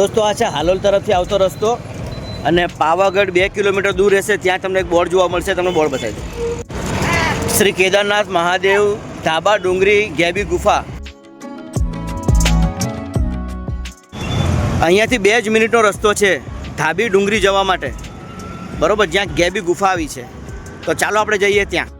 દોસ્તો આ છે હાલોલ તરફથી આવતો રસ્તો અને પાવાગઢ 2 કિલોમીટર દૂર રહેશે. ત્યાં તમને એક બોર્ડ જોવા મળશે, તમને બોર્ડ બતાવી દઉં. શ્રી કેદારનાથ મહાદેવ ધાબા ડુંગરી ગેબી ગુફા. અહીંયાથી 2 જ મિનિટનો રસ્તો છે ધાબી ડુંગરી જવા માટે, બરાબર, જ્યાં ગેબી ગુફા આવી છે. તો ચાલો આપણે જઈએ ત્યાં.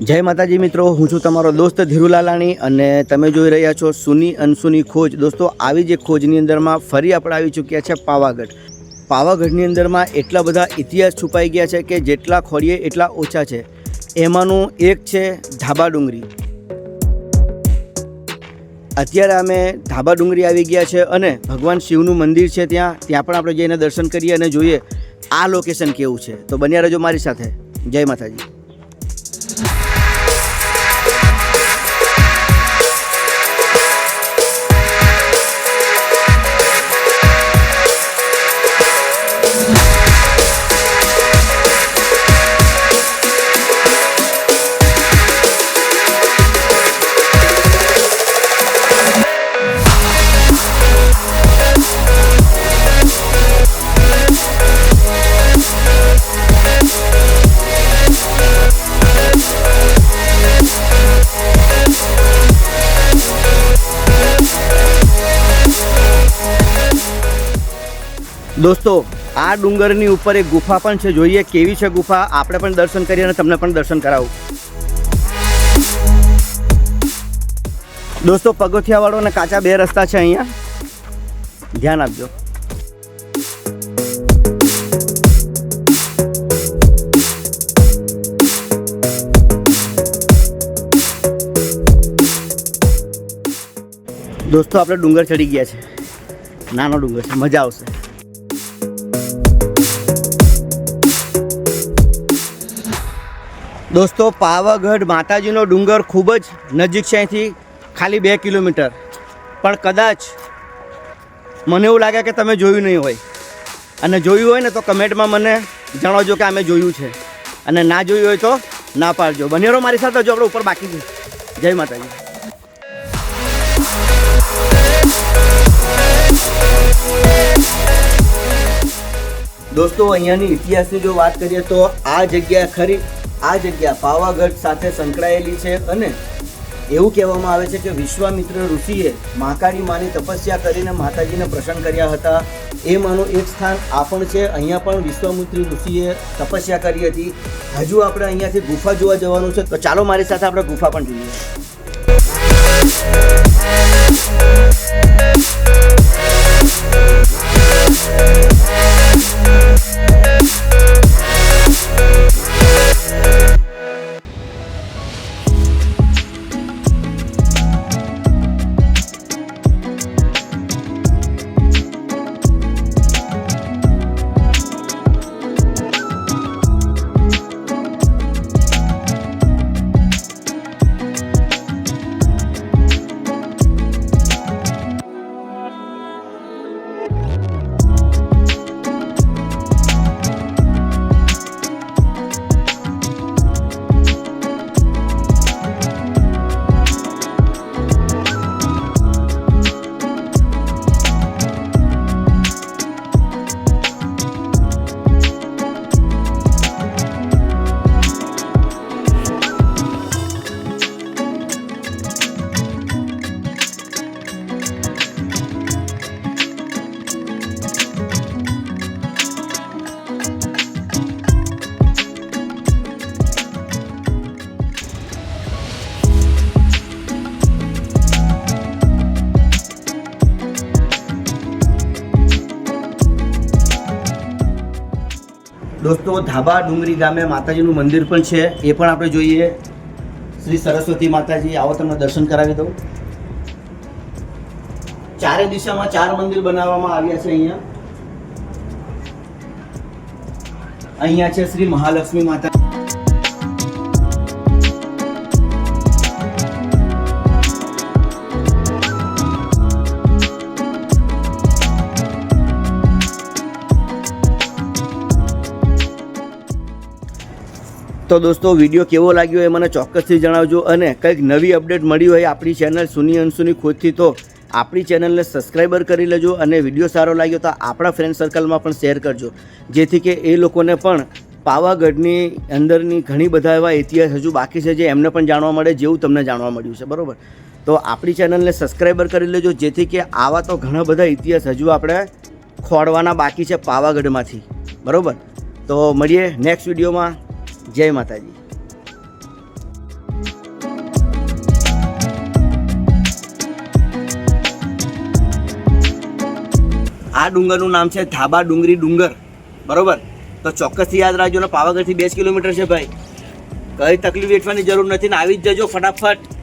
જય માતાજી મિત્રો, હું છું તમારો દોસ્ત ધીરુ લાલાણી અને તમે જોઈ રહ્યા છો સુની અનસુની ખોજ. દોસ્તો આવી જે ખોજની અંદરમાં ફરી આપણે આવી ચૂક્યા છે પાવાગઢ. પાવાગઢની અંદરમાં એટલા બધા ઇતિહાસ છુપાઈ ગયા છે કે જેટલા ખોરીએ એટલા ઓછા છે. એમાંનું એક છે ધાબા ડુંગરી. અત્યારે અમે ધાબા ડુંગરી આવી ગયા છે અને ભગવાન શિવનું મંદિર છે ત્યાં પણ આપણે જઈને દર્શન કરીએ અને જોઈએ આ લોકેશન કેવું છે. તો બન્યા રહેજો મારી સાથે. જય માતાજી. દોસ્તો આ ડુંગરની ઉપર એક ગુફા પણ છે. જોઈએ કેવી છે ગુફા. આપણે પણ દર્શન કરીએ અને તમને પણ દર્શન કરાવું. દોસ્તો પગથિયાવાળો અને કાચા 2 રસ્તા છે અહીંયા, ધ્યાન આપજો. દોસ્તો આપણે ડુંગર ચડી ગયા છે. નાનો ડુંગર છે, મજા આવશે. દોસ્તો પાવાગઢ માતાજીનો ડુંગર ખૂબ જ નજીક છે અહીંથી, ખાલી 2 કિલોમીટર. પણ કદાચ મને એવું લાગે કે તમે જોયું નહીં હોય, અને જોયું હોય ને તો કમેન્ટમાં મને જણાવજો કે અમે જોયું છે, અને ના જોયું હોય તો ના પાડજો. બન્યા રહો મારી સાથે, જો આપણે ઉપર બાકી છે. જય માતાજી. દોસ્તો અહીંયાની ઇતિહાસની જો વાત કરીએ તો આ જગ્યા પાવાગઢ સાથે સંકળાયેલી છે અને એવું કહેવામાં આવે છે કે વિશ્વામિત્ર ઋષિએ મહાકાળી માની તપસ્યા કરીને માતાજીને પ્રસન્ન કર્યા હતા. એમાંનું એક સ્થાન આ પણ છે. અહીંયા પણ વિશ્વામિત્ર ઋષિએ તપસ્યા કરી હતી. હજુ આપણે અહીંયાથી ગુફા જોવા જવાનું છે, તો ચાલો મારી સાથે આપણે ગુફા પણ જોઈએ. દોસ્તો ધાબા ડુંગરી ગામે માતાજીનું મંદિર પણ છે, એ પણ આપણે જોઈએ. શ્રી સરસ્વતી માતાજી, આવો તમને દર્શન કરાવી દઉં. ચારે દિશામાં 4 મંદિર બનાવવામાં આવ્યા છે. અહીંયા છે શ્રી મહાલક્ષ્મી માતા. તો દોસ્તો વિડીયો કેવો લાગ્યો એ મને ચોક્કસથી જણાવજો, અને કંઈક નવી અપડેટ મળી હોય આપણી ચેનલ સુની અંશુની ખોજથી તો આપણી ચેનલને સબસ્ક્રાઈબર કરી લેજો, અને વિડીયો સારો લાગ્યો તો આપણા ફ્રેન્ડ સર્કલમાં પણ શેર કરજો, જેથી કે એ લોકોને પણ પાવાગઢની અંદરની ઘણી બધા એવા ઇતિહાસ હજુ બાકી છે જે એમને પણ જાણવા મળે, જેવું તમને જાણવા મળ્યું છે. બરાબર, તો આપણી ચેનલને સબસ્ક્રાઈબર કરી લેજો, જેથી કે આવા તો ઘણા બધા ઇતિહાસ હજુ આપણે ખોડવાના બાકી છે પાવાગઢમાંથી. બરાબર, તો મળીએ નેક્સ્ટ વિડીયોમાં. જય માતાજી. આ ડુંગરનું નામ છે ધાબા ડુંગરી ડુંગર. બરોબર, તો ચોક્કસથી યાદ રાખજો ને. પાવાગઢથી 2 કિલોમીટર છે ભાઈ, કઈ તકલીફ વેઠવાની જરૂર નથી ને આવી જ જજો ફટાફટ.